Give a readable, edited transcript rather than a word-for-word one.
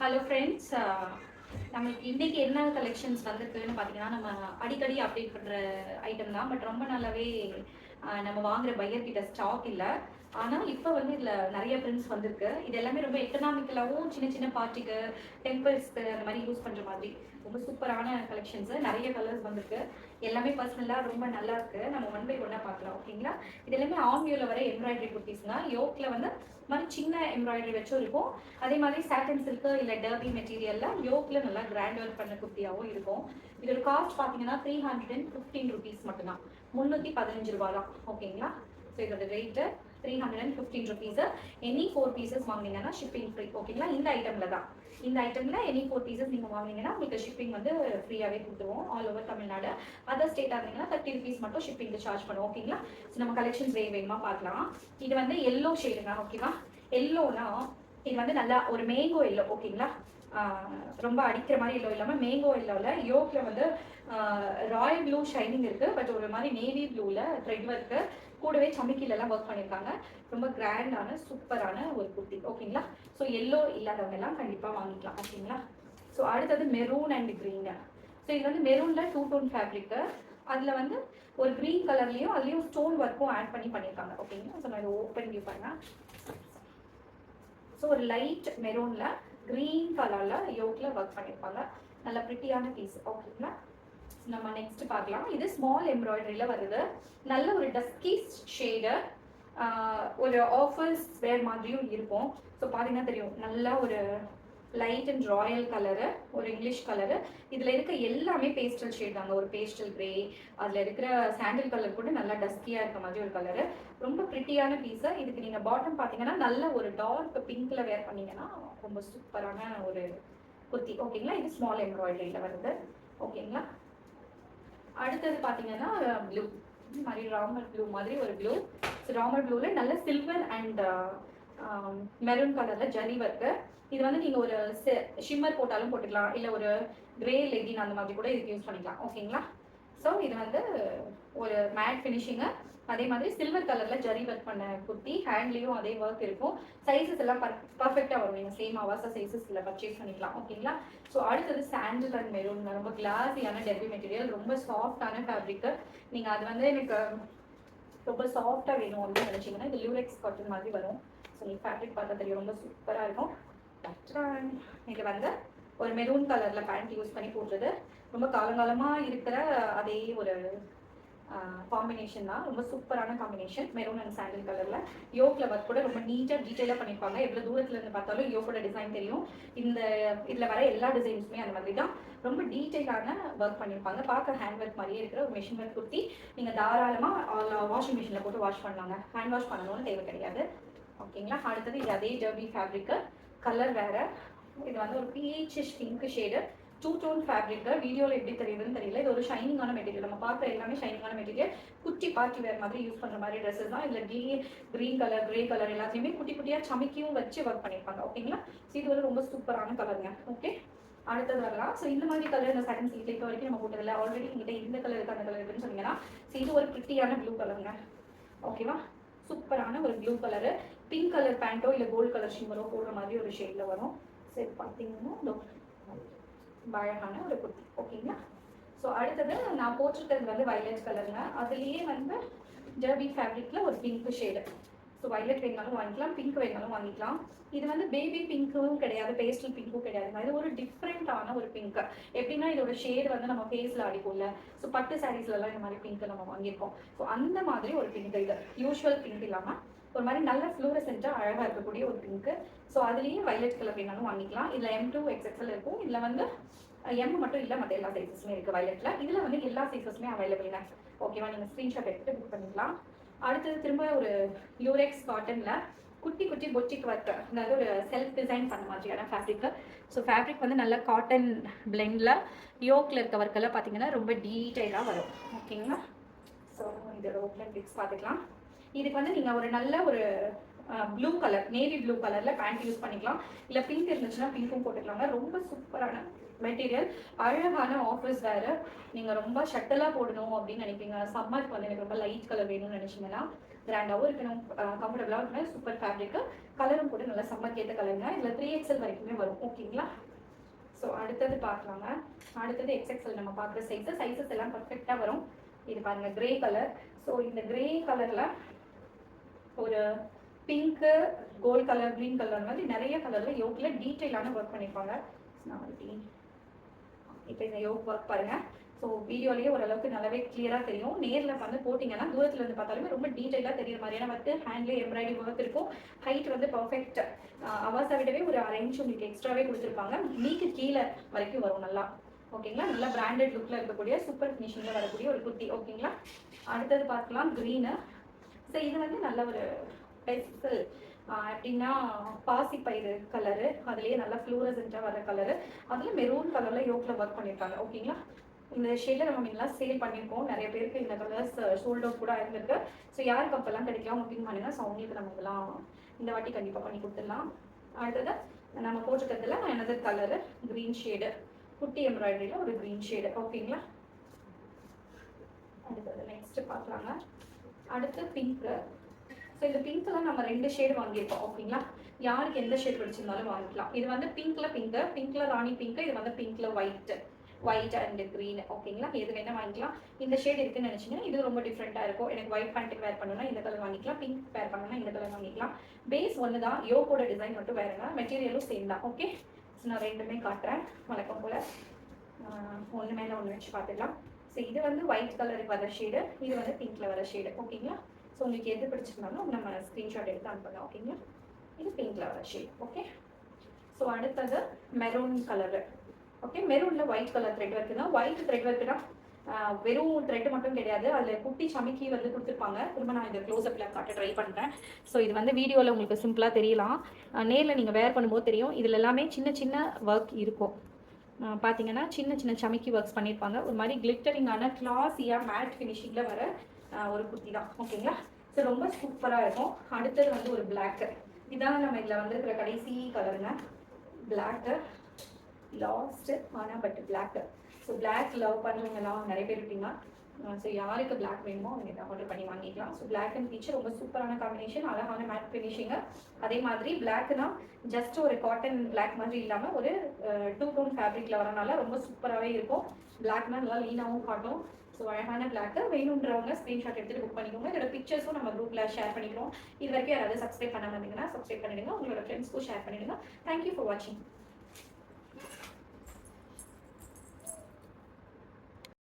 Hello friends, நம்மளுக்கு இன்றைக்கி என்ன கலெக்ஷன்ஸ் வந்திருக்குன்னு பார்த்தீங்கன்னா, நம்ம அடிக்கடி அப்டேட் பண்ணுற ஐட்டம் தான். பட் ரொம்ப நாளாவே நம்ம வாங்குகிற பையர் கிட்ட ஸ்டாக் இல்லை. ஆனால் இப்போ வந்து இதில் நிறைய பிரிண்ட்ஸ் வந்திருக்கு. இது எல்லாமே ரொம்ப எக்கனாமிக்கலாகவும் சின்ன சின்ன பார்ட்டிக்கு, டெம்பிள்ஸ்க்கு அந்த மாதிரி யூஸ் பண்ணுற மாதிரி ரொம்ப சூப்பரான கலெக்ஷன்ஸு. நிறைய கலர்ஸ் வந்திருக்கு. எல்லாமே பர்சனலாக ரொம்ப நல்லா இருக்குது. நம்ம ஒன் பை ஒன்னாக பார்க்கலாம். ஓகேங்களா? இது எல்லாமே ஆன்வியூவில் வர எம்ப்ராய்டரி குர்த்திஸ்னா, யோக்கில் வந்து மாதிரி சின்ன எம்ப்ராய்டரி வச்சும் இருக்கும். அதே மாதிரி சாட்டன் சில்க்கு இல்லை டர்பி மெட்டீரியலில் யோக்கில் நல்லா கிராண்ட் ஒர்க் பண்ண குர்த்தியாகவும் இருக்கும். இதோட காஸ்ட் பார்த்தீங்கன்னா 315 ருபீஸ் மட்டும்தான். 315 ரூபா தான். ஓகேங்களா? ஸோ இதோட ரேட்டு 315 ருபீஸு. எனி 4 பீசஸ் வாங்கினீங்கன்னா ஷிப்பிங் ஃப்ரீ. ஓகேங்களா? இந்த ஐட்டமில் தான். இந்த ஐட்டமில் எனி 4 பீசஸ் நீங்கள் வாங்கினீங்கன்னா உங்களுக்கு ஷிப்பிங் வந்து ஃப்ரீயாகவே கொடுத்துருவோம் ஆல் ஓவர் தமிழ்நாடு. அதர் ஸ்டேட்டாக இருந்தீங்கன்னா 30 ருபீஸ் மட்டும் ஷிப்பிங்க்கு சார்ஜ் பண்ணுவோம். ஓகேங்களா? ஸோ நம்ம கலெக்ஷன்ஸ் வேகமாக பார்க்கலாம். இது வந்து எல்லோ ஷேடுங்க. ஓகேவா? எல்லோனா இது வந்து நல்லா ஒரு மேங்கோ எல்லோ. ஓகேங்களா? ரொம்ப அடிக்கிற மாதிரி எல்லோ இல்லாமல் மேங்கோ எல்லோவில் யோக்கில் வந்து ராயல் ப்ளூ ஷைனிங் இருக்குது. பட் ஒரு மாதிரி நேவி ப்ளூவில் த்ரெட் ஒர்க்கு கூடவே சமிக்கிலெல்லாம் ஒர்க் பண்ணியிருக்காங்க. ரொம்ப கிராண்டான சூப்பரான ஒரு குர்த்தி. ஓகேங்களா? ஸோ எல்லோ இல்லாதவங்க எல்லாம் கண்டிப்பாக வாங்கிக்கலாம். ஓகேங்களா? ஸோ அடுத்தது மெரூன் அண்ட் க்ரீனு. ஸோ இது வந்து மெரூனில் 2 டோன் ஃபேப்ரிக்கு. அதில் வந்து ஒரு க்ரீன் கலர்லேயும் அதுலேயும் ஸ்டோன் ஒர்க்கும் ஆட் பண்ணியிருக்காங்க. ஓகேங்களா? ஸோ நான் இதை ஓப்பன் வியூ பண்ணேன். ஸோ ஒரு லைட் மெரூனில் க்ரீன் கலரில் யோக்கில் ஒர்க் பண்ணியிருப்பாங்க. நல்ல ப்ரிட்டியான பீஸ். ஓகேங்களா? நம்ம நெக்ஸ்ட் பார்க்கலாம். இது ஸ்மால் எம்ப்ராய்டரியில் வருது. நல்ல ஒரு டஸ்கி ஷேடு, ஒரு ஆஃபர்ஸ் வேர் மாதிரியும் இருக்கும். ஸோ பார்த்தீங்கன்னா தெரியும், நல்லா ஒரு லைட் அண்ட் ராயல் கலரு, ஒரு இங்கிலீஷ் கலரு. இதில் இருக்க எல்லாமே பேஸ்டல் ஷேட் தாங்க. ஒரு பேஸ்டல் கிரே, அதில் இருக்கிற சாண்டில் கலர் கூட நல்லா டஸ்கியாக இருக்க மாதிரி ஒரு கலரு. ரொம்ப ப்ரிட்டியான பீஸு. இதுக்கு நீங்கள் பாட்டம் பார்த்தீங்கன்னா நல்ல ஒரு டார்க் பிங்க்கில் வேர் பண்ணிங்கன்னா ரொம்ப சூப்பரான ஒரு குர்த்தி. ஓகேங்களா? இது ஸ்மால் எம்ப்ராய்டரியில் வருது. ஓகேங்களா? அடுத்தது பார்த்தீங்கன்னா ப்ளூ, இந்த மாதிரி ராமர் ப்ளூ மாதிரி ஒரு ப்ளூ. ஸோ ராமர் ப்ளூவில் நல்ல சில்வர் அண்ட் மெரூன் கலரில் ஜரி ஒர்க்கு. இது வந்து நீங்கள் ஒரு ஷிம்மர் போட்டாலும் போட்டுக்கலாம், இல்லை ஒரு கிரே லெகின் அந்த மாதிரி கூட இதுக்கு யூஸ் பண்ணிக்கலாம். ஓகேங்களா? ஸோ இது வந்து ஒரு மேட் ஃபினிஷிங்கு. அதே மாதிரி சில்வர் கலரில் ஜரி ஒர்க் பண்ண குர்த்தி. ஹேண்ட்லேயும் அதே ஒர்க் இருக்கும். சைஸஸ் எல்லாம் பர்ஃபெக்டாக வரும். நீங்கள் சேம் அவாசா சைஸஸ் இல்லை பர்ச்சேஸ் பண்ணிக்கலாம். ஓகேங்களா? ஸோ அடுத்தது சாண்டில் அண்ட் மெரூன். ரொம்ப கிளாஸியான டெர்பி மெட்டீரியல், ரொம்ப சாஃப்டான ஃபேப்ரிக்கு. நீங்கள் அது வந்து எனக்கு ரொம்ப சாஃப்டாக வேணும் அப்படின்னு நினச்சிங்கன்னா இது லியூரெக்ஸ் காட்டன் மாதிரி வரும். ஸோ நீங்கள் ஃபேப்ரிக் பார்த்தா தெரியும், ரொம்ப சூப்பராக இருக்கும். இது வந்து ஒரு மெரூன் கலரில் பேண்ட் யூஸ் பண்ணி போடுறது. ரொம்ப காலங்காலமாக இருக்கிற அதே ஒரு காம்பினேஷன் தான். ரொம்ப சூப்பரான காம்பினேஷன். மெரூன் அண்ட் சாண்டில் கலரில் யோக்கில் ஒர்க் கூட ரொம்ப நீட்டாக டீட்டெயிலாக பண்ணியிருப்பாங்க. எவ்வளோ தூரத்தில் இருந்து பார்த்தாலும் யோக்கோட டிசைன் தெரியும். இதில் வர எல்லா டிசைன்ஸுமே அந்த மாதிரி தான் ரொம்ப டீட்டெயிலான ஒர்க் பண்ணியிருப்பாங்க. பார்க்க ஹேண்ட் ஒர்க் மாதிரியே இருக்கிற ஒரு மிஷின் ஒர்க் குர்த்தி. நீங்கள் தாராளமாக வாஷிங் மிஷினில் போட்டு வாஷ் பண்ணலாங்க. ஹேண்ட் வாஷ் பண்ணணும்னு தேவை கிடையாது. ஓகேங்களா? அடுத்தது இது அதே டர்பி ஃபேப்ரிக்கு, கலர் வேறு. இது வந்து ஒரு peachish pink shade, 2 tone fabric. வீடியோவில் எப்படி தெரியுதுன்னு தெரியல. இது ஒரு ஷைனிங்கான மெட்டீரியல். நம்ம பார்க்குற எல்லாமே ஷைனிங்கான மெட்டீரியல். குட்டி பார்ட்டி வேர் மாதிரி யூஸ் பண்ணுற மாதிரி ட்ரெஸ்ஸஸ் தான். இதில் க்ரீன் கலர், கிரே கலர் எல்லாத்தையுமே குட்டி குட்டியாக சமைக்கியும் வச்சு ஒர்க் பண்ணியிருப்பாங்க. ஓகேங்களா? ஸோ இது ஒரு ரொம்ப சூப்பரான கலருங்க. ஓகே, அடுத்தது வரலாம். ஸோ இந்த மாதிரி கலர் இந்த செகண்ட் சீட் இப்போ வரைக்கும் நம்ம போட்டதில்லை. ஆல்ரெடி எங்கிட்ட இந்த கலர் இருக்குது அந்த கலர் இருக்குன்னு சொன்னீங்கன்னா, ஸோ இது ஒரு ப்ரிட்டியான ப்ளூ கலருங்க. ஓகேவா? சூப்பரான ஒரு ப்ளூ கலரு. பிங்க் கலர் பேண்ட்டோ இல்லை கோல்டு கலர் ஷிம்மரோ போடுற மாதிரி ஒரு ஷேடில் வரும். சரி, பார்த்தீங்கன்னா அழகான ஒரு குர்த்தி. ஓகேங்களா? ஸோ அடுத்தது நான் போட்டிருக்கிறது வந்து வயலட் கலருங்க. அதுலேயே வந்து டர்பி ஃபேப்ரிக்கில் ஒரு பிங்க் ஷேடு. ஸோ வயலட் வேணாலும் வாங்கிக்கலாம், பிங்க் வேணாலும் வாங்கிக்கலாம். இது வந்து பேபி பிங்க்கும் கிடையாது, பேஸ்டல் பிங்க்கும் கிடையாதுங்க. இது ஒரு டிஃப்ரெண்ட்டான ஒரு பிங்க். எப்படின்னா இதோட ஷேடு வந்து நம்ம ஃபேஸில் அடிக்கும்ல. ஸோ பட்டு சாரீஸ்லலாம் இந்த மாதிரி பிங்க் நம்ம வாங்கியிருக்கோம். ஸோ அந்த மாதிரி ஒரு பிங்க். இது யூஸ்வல் பிங்க் இல்லாமல் ஒரு மாதிரி நல்ல ஃப்ளூரசென்ட்டாக அழகாக இருக்கக்கூடிய ஒரு பிங்க்கு. ஸோ அதுலேயே வயலட் கலர் வேணாலும் வாங்கிக்கலாம். இதில் M2 XXL இருக்கும். இதில் வந்து M மட்டும் இல்லை, மற்ற எல்லா சைஸஸுமே இருக்குது வயலட்டில். இதில் வந்து எல்லா சைஸஸுமே அவைலபிள்ங்க. ஓகேவா? நீங்கள் ஸ்க்ரீன்ஷாட் எடுத்துகிட்டு புக் பண்ணிக்கலாம். அடுத்தது திரும்ப ஒரு லியூரெக்ஸ் காட்டனில் குட்டி குட்டி பொட்டிக் ஒர்க், அதாவது ஒரு செல்ஃப் டிசைன் பண்ண மாதிரியான ஃபேப்ரிக்கு. ஸோ ஃபேப்ரிக் வந்து நல்ல காட்டன் பிளெண்டில் யோக்கில் இருக்க ஒர்க்கெல்லாம் பார்த்தீங்கன்னா ரொம்ப டீட்டெயிலாக வரும். ஓகேங்களா? ஸோ இதோட ஓப்பன் பிக்ஸ் பார்த்துக்கலாம். இதுக்கு வந்து நீங்கள் ஒரு நல்ல ஒரு ப்ளூ கலர், நேவி ப்ளூ கலரில் பேண்ட் யூஸ் பண்ணிக்கலாம். இல்லை பிங்க் இருந்துச்சுன்னா பிங்க்கும் போட்டுக்கலாங்க. ரொம்ப சூப்பரான மெட்டீரியல், அழகான ஆஃபர்ஸ் வேறு. நீங்கள் ரொம்ப ஷட்டலாக போடணும் அப்படின்னு நினைப்பீங்க, சம்மருக்கு வந்து எனக்கு ரொம்ப லைட் கலர் வேணும்னு நினச்சிங்கன்னா கிராண்டாகவும் இருக்கணும், கம்ஃபர்டபுளாக இருக்கணும். சூப்பர் ஃபேப்ரிக்கு, கலரும் கூட நல்லா சம்மருக்கு ஏற்ற கலருங்க. இதில் 3XL வரைக்குமே வரும். ஓகேங்களா? ஸோ அடுத்தது பார்க்கலாங்க. அடுத்தது XXL நம்ம பார்க்குற சைஸஸ் எல்லாம் பர்ஃபெக்டாக வரும். இது பாருங்க, கிரே கலர். ஸோ இந்த கிரே கலரில் ஒரு pink, gold colour, green colour மாதிரி நிறைய கலரில் யோக்கில் டீட்டெயிலான ஒர்க் பண்ணியிருப்பாங்க. இப்போ இந்த யோக் ஒர்க் பாருங்க. ஸோ வீடியோலேயே ஓரளவுக்கு நல்லாவே கிளியராக தெரியும். நேரில் வந்து போட்டிங்கன்னா தூரத்தில் இருந்து பார்த்தாலுமே ரொம்ப டீட்டெயிலாக தெரியுற மாதிரியான வந்து ஹேண்ட்லேயே எம்ப்ராய்டரி ஒர்க் இருக்கும். ஹைட் வந்து பர்ஃபெக்ட் அவாஸை விடவே ஒரு 1 இன்ச் உங்களுக்கு எக்ஸ்ட்ராவே கொடுத்துருப்பாங்க. நீக்கு கீழே வரைக்கும் வரும் நல்லா. ஓகேங்களா? நல்லா பிராண்டட் லுக்கில் இருக்கக்கூடிய சூப்பர் ஃபினிஷிங்கில் வரக்கூடிய ஒரு குர்த்தி. ஓகேங்களா? அடுத்தது பார்க்கலாம் க்ரீனு. ஸோ இது வந்து நல்ல ஒரு பெஸ்டல் எப்படின்னா பாசிப்பயிறு கலரு, அதுலேயே நல்லா ஃப்ளூரசென்ட்டாக வர கலரு, அதில் மெரூன் கலரில் யோக்கில் ஒர்க் பண்ணியிருக்காங்க. ஓகேங்களா? இந்த ஷேடில் நம்ம முன்னெல்லாம் சேல் பண்ணியிருக்கோம். நிறைய பேருக்கு இந்த கலர்ஸ் சோல்ட் அவுட் கூட இருந்திருக்கு. ஸோ யாருக்கு அப்போல்லாம் கிடைக்கலாம் அப்படின்னு பண்ணுங்கள். ஸோ அவங்களுக்கு நம்ம இதெல்லாம் இந்த வாட்டி கண்டிப்பாக பண்ணி கொடுத்துடலாம். அடுத்தது நம்ம போட்டுக்கிறதுல எனது கலரு க்ரீன் ஷேடு, குட்டி எம்ப்ராய்டரியில் ஒரு க்ரீன் ஷேடு. ஓகேங்களா? அடுத்தது நெக்ஸ்ட்டு பார்க்கலாங்க. அடுத்து பிங்க்கு. ஸோ இந்த பிங்க்லாம் நம்ம 2 ஷேடு வாங்கியிருக்கோம். ஓகேங்களா? யாருக்கு எந்த ஷேட் பிடிச்சிருந்தாலும் வாங்கிக்கலாம். இது வந்து பிங்க்ல ராணி பிங்க்கு, இது வந்து பிங்க்ல ஒயிட் அண்ட் க்ரீன். ஓகேங்களா? எது வேணால் வாங்கிக்கலாம். இந்த ஷேட் இருக்குன்னு நினச்சிங்கன்னா இது ரொம்ப டிஃப்ரெண்ட்டாக இருக்கும். எனக்கு ஒயிட் பேண்ட்டுக்கு வேர் பண்ணணும்னா இந்த கலர் வாங்கிக்கலாம், பிங்க் வேர் பண்ணணும்னா இந்த கலர் வாங்கிக்கலாம். பேஸ் ஒன்று தான், யோகோட டிசைன் மட்டும் வேறுங்க, மெட்டீரியலும் சேம் தான். ஓகே? ஸோ நான் 2மே காட்டுறேன் வழக்கம் போல். ஒன்று மேலே ஒன்று வச்சு பார்த்துக்கலாம். ஸோ இது வந்து ஒயிட் கலருக்கு வர ஷேடு, இது வந்து பிங்க்ல வர ஷேடு. ஓகேங்களா? ஸோ உங்களுக்கு எது பிடிச்சிருந்தாலும் நம்ம ஸ்க்ரீன்ஷாட் எடுத்து அனுப்பலாம். ஓகேங்களா? இது பிங்க்ல வர ஷேட். ஓகே? ஸோ அடுத்தது மெரூன் கலரு. ஓகே, மெரூனில் ஒயிட் கலர் த்ரெட் ஒர்க்கு தான். ஒயிட் த்ரெட் ஒர்க்குனா வெறும் த்ரெட் மட்டும் கிடையாது, அதில் குட்டி சமைக்கி வந்து கொடுத்துருப்பாங்க. திரும்ப நான் இந்த க்ளோஸ்அப்பில் காட்ட ட்ரை பண்ணுறேன். ஸோ இது வந்து வீடியோவில் உங்களுக்கு சிம்பிளாக தெரியலாம், நேரில் நீங்கள் வேர் பண்ணும்போது தெரியும். இதில் எல்லாமே சின்ன சின்ன ஒர்க் இருக்கும். பார்த்தீங்கன்னா சின்ன சின்ன சமைக்கி ஒர்க்ஸ் பண்ணியிருப்பாங்க. ஒரு மாதிரி கிளிட்டரிங்கான கிளாஸியாக மேட் ஃபினிஷிங்கில் வர ஒரு குர்த்தி தான். ஓகேங்களா? ஸோ ரொம்ப சூப்பராக இருக்கும். அடுத்தது வந்து ஒரு பிளாக்கு. இதாங்க நம்ம இதில் வந்துருக்கிற கடைசி கலருங்க, பிளாக்கு லாஸ்ட்டு. ஆனால் but black. So black love பண்ணுறவங்கலாம் நிறைய பேர் இருப்பீங்க. ஸோ யாருக்கு பிளாக் வேணுமோ அவங்க இதை ஆர்டர் பண்ணி வாங்கிக்கலாம். ஸோ பிளாக் அண்ட் பீச் ரொம்ப சூப்பரான காம்பினேஷன், அழகான மேட் ஃபினிஷிங்கு. அதே மாதிரி பிளாக்னா ஜஸ்ட் ஒரு காட்டன் பிளாக் மாதிரி இல்லாமல் ஒரு 2 டோன் ஃபேப்ரிக்கில் வரனால ரொம்ப சூப்பராகவே இருக்கும். பிளாக்னா நல்லா லீனாகவும் காட்டும். ஸோ அழகான பிளாக்கு வேணுன்றவங்க ஸ்க்ரீன்ஷாட் எடுத்துகிட்டு புக் பண்ணிக்கோங்க. இதோட பிக்சர்ஸும் நம்ம குரூப்பில் ஷேர் பண்ணிக்கிறோம். இது வரைக்கும் யாராவது சப்ஸ்கிரைப் பண்ணாமல் இருந்தீங்கன்னா சப்ஸ்கிரைப் பண்ணிவிடுங்க, உங்களோட ஃப்ரெண்ட்ஸ்க்கும் ஷேர் பண்ணிவிடுங்க. தேங்க்யூ ஃபார் வாட்சிங்.